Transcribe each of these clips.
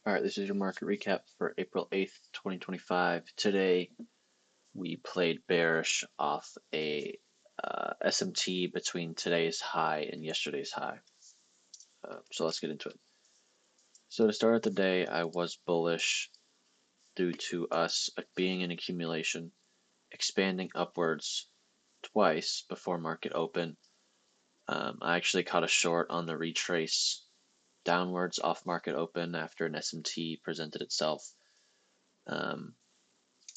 All right, this is your market recap for April 8th, 2025. Today we played bearish off a SMT between today's high and yesterday's high. So let's get into it. So to start the day, I was bullish due to us being in accumulation, expanding upwards twice before market open. I actually caught a short on the retrace downwards off market open after an SMT presented itself. Um,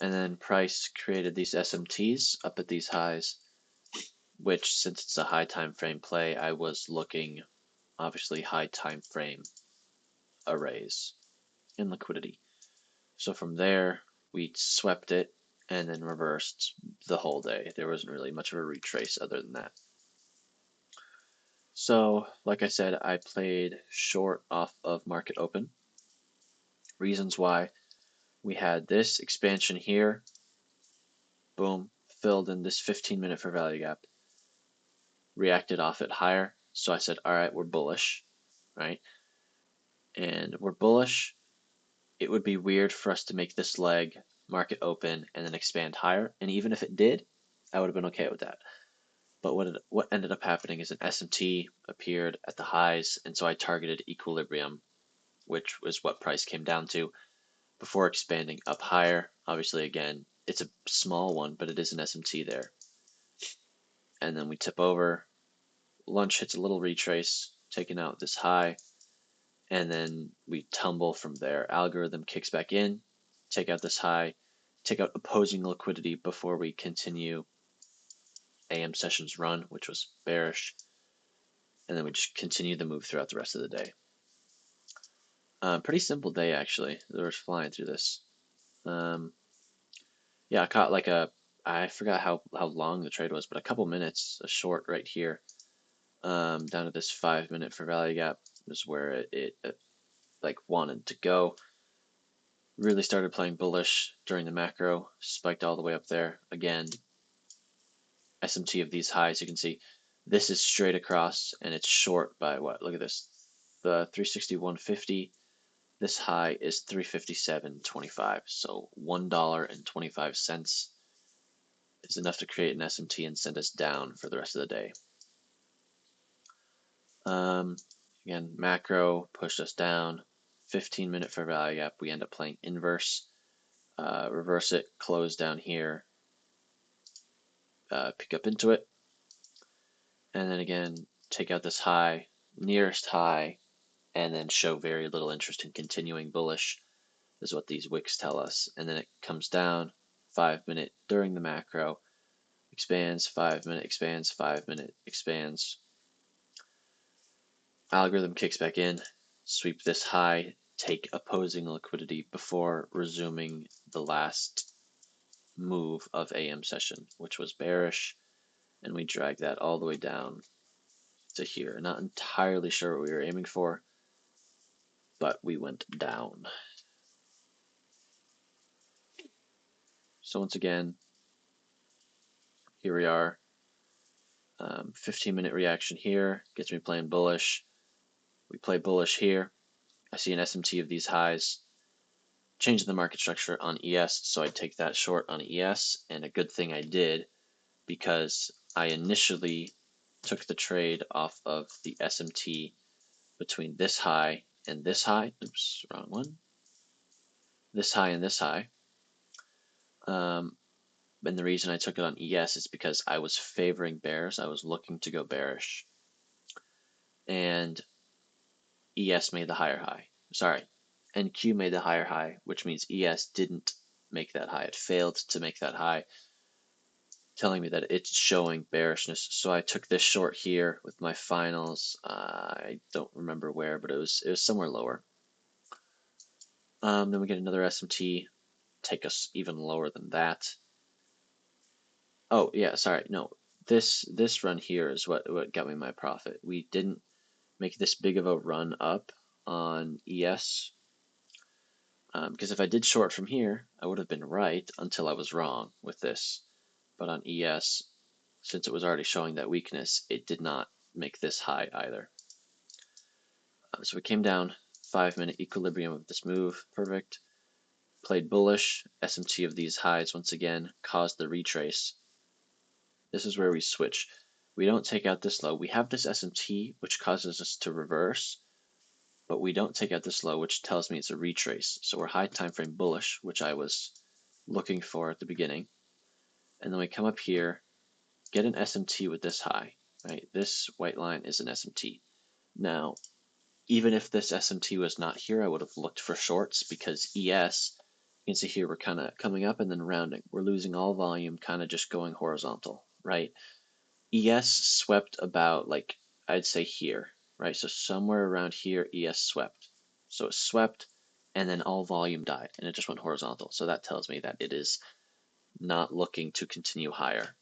And then price created these SMTs up at these highs, which since it's a high time frame play, I was looking obviously high time frame arrays in liquidity. So from there, we swept it and then reversed the whole day. There wasn't really much of a retrace other than that. So, like I said, I played short off of market open. Reasons why: we had this expansion here, boom, filled in this 15-minute for value gap, reacted off it higher. So I said, all right, we're bullish, right? And we're bullish. It would be weird for us to make this leg market open and then expand higher. And even if it did, I would have been okay with that. But what ended up happening is an SMT appeared at the highs, and so I targeted equilibrium, which was what price came down to before expanding up higher. Obviously, again, it's a small one, but it is an SMT there. And then we tip over. Lunch hits a little retrace, taking out this high, and then we tumble from there. Algorithm kicks back in, take out this high, take out opposing liquidity before we continue AM sessions run, which was bearish, and then we just continue the move throughout the rest of the day. Pretty simple day actually. We're flying through this. Yeah, I caught like I forgot how long the trade was, but a couple minutes, a short right here, down to this 5 minute for value gap is where it like wanted to go. Really started playing bullish during the macro, spiked all the way up there. Again, SMT of these highs, you can see this is straight across and it's short by what? Look at this. The 361.50. This high is 357.25. So $1.25 is enough to create an SMT and send us down for the rest of the day. Again, macro pushed us down. 15-minute for value gap. We end up playing inverse. Reverse it, close down here, pick up into it, and then again take out this high, nearest high, and then show very little interest in continuing bullish is what these wicks tell us. And then it comes down, 5 minute during the macro, expands, 5 minute, expands, 5 minute, expands. Algorithm kicks back in, sweep this high, take opposing liquidity before resuming the last move of AM session, which was bearish, and we drag that all the way down to here. Not entirely sure what we were aiming for, but we went down. So once again, here we are. 15-minute reaction here gets me playing bullish. We play bullish here. I see an SMT of these highs. Changing the market structure on ES, so I take that short on ES, and a good thing I did because I initially took the trade off of the SMT between this high and this high. Oops, wrong one. This high and this high. And the reason I took it on ES is because I was favoring bears. I was looking to go bearish. And ES made the higher high. Sorry, NQ made the higher high, which means ES didn't make that high. It failed to make that high, telling me that it's showing bearishness. So I took this short here with my finals. I don't remember where, but it was somewhere lower. Then we get another SMT, take us even lower than that. Oh yeah, sorry, no. This run here is what got me my profit. We didn't make this big of a run up on ES, because if I did short from here, I would have been right until I was wrong with this. But on ES, since it was already showing that weakness, it did not make this high either. So we came down 5-minute equilibrium of this move, perfect. Played bullish, SMT of these highs once again caused the retrace. This is where we switch. We don't take out this low. We have this SMT, which causes us to reverse, but we don't take out this low, which tells me it's a retrace. So we're high time frame bullish, which I was looking for at the beginning. And then we come up here, get an SMT with this high, right? This white line is an SMT. Now, even if this SMT was not here, I would have looked for shorts because ES, you can see here we're kind of coming up and then rounding. We're losing all volume, kind of just going horizontal, right? ES swept about, like, I'd say here, right? So somewhere around here, ES swept. So it swept and then all volume died and it just went horizontal. So that tells me that it is not looking to continue higher.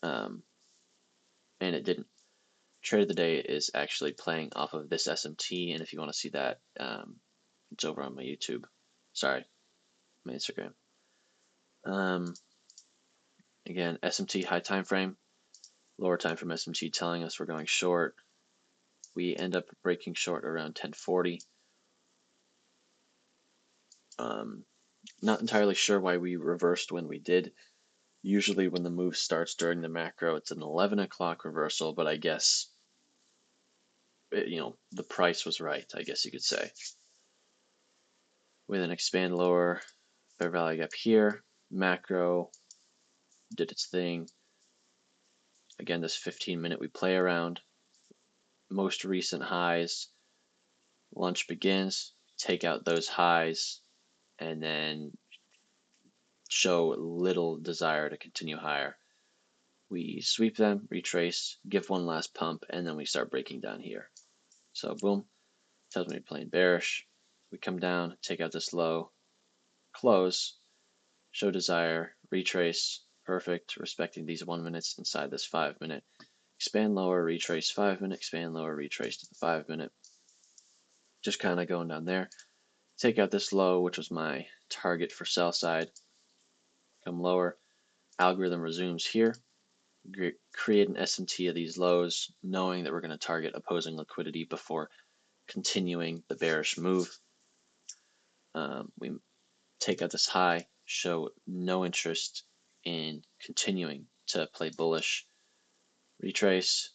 And it didn't. Trade of the day is actually playing off of this SMT, and if you want to see that, it's over on my YouTube. Sorry, my Instagram. Again, SMT high time frame, lower time from SMT telling us we're going short. We end up breaking short around 1040. Not entirely sure why we reversed when we did. Usually when the move starts during the macro, it's an 11 o'clock reversal, but I guess, the price was right, I guess you could say. We then expand lower, fair value gap here, macro did its thing. Again, this 15-minute we play around. Most recent highs, lunch begins, take out those highs, and then show little desire to continue higher. We sweep them, retrace, give one last pump, and then we start breaking down here. So boom, tells me we're playing bearish. We come down, take out this low, close, show desire, retrace, perfect, respecting these 1 minutes inside this 5-minute. Expand lower, retrace 5-minute, expand lower, retrace to the 5-minute. Just kind of going down there. Take out this low, which was my target for sell side. Come lower. Algorithm resumes here. Create an SMT of these lows, knowing that we're going to target opposing liquidity before continuing the bearish move. We take out this high, show no interest in continuing to play bullish. Retrace.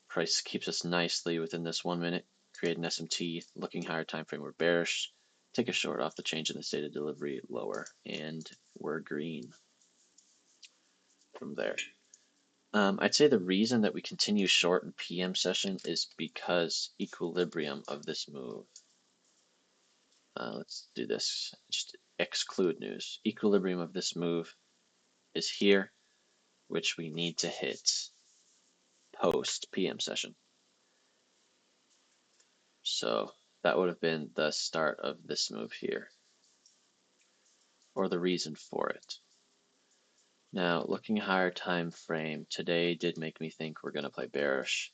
Price keeps us nicely within this 1 minute. Create an SMT, looking higher time frame, we're bearish. Take a short off the change in the state of delivery lower, and we're green from there. I'd say the reason that we continue short in PM session is because equilibrium of this move. Let's do this. Just exclude news. Equilibrium of this move is here, which we need to hit post PM session. So that would have been the start of this move here, or the reason for it. Now, looking higher time frame, today did make me think we're going to play bearish.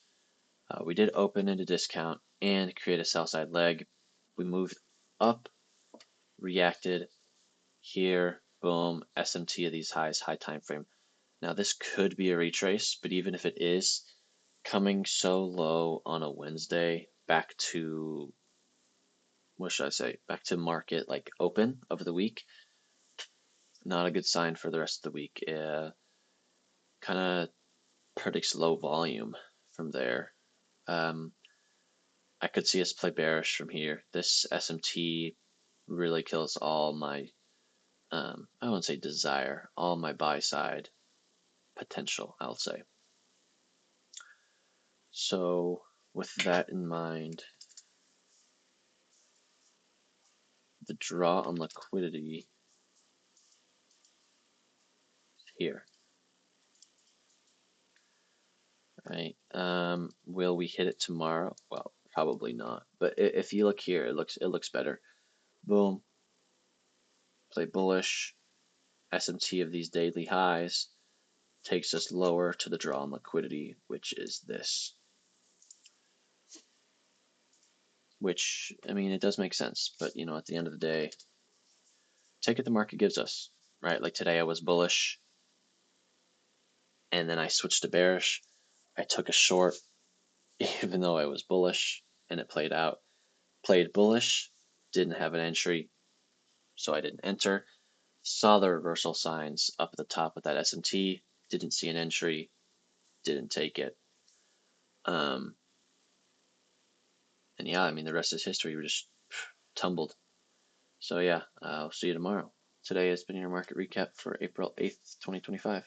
We did open into discount and create a sell side leg. We moved up, reacted here, boom, SMT of these highs, high time frame. Now this could be a retrace, but even if it is, coming so low on a Wednesday back to, what should I say, back to market like open of the week, not a good sign for the rest of the week. Kind of predicts low volume from there. I could see us play bearish from here. This SMT really kills all my, I wouldn't say desire, all my buy side potential, I'll say. So with that in mind, the draw on liquidity here, right? Will we hit it tomorrow? Well, probably not. But if you look here, it looks better. Boom. Play bullish. SMT of these daily highs takes us lower to the draw on liquidity, which is this. Which, I mean, it does make sense, but at the end of the day, take what the market gives us, right? Like today I was bullish, and then I switched to bearish. I took a short, even though I was bullish, and it played out. Played bullish, didn't have an entry, so I didn't enter. Saw the reversal signs up at the top of that SMT, didn't see an entry, didn't take it. Um, and yeah, I mean, the rest is history. We just tumbled. So yeah, I'll see you tomorrow. Today has been your market recap for April 8th, 2025.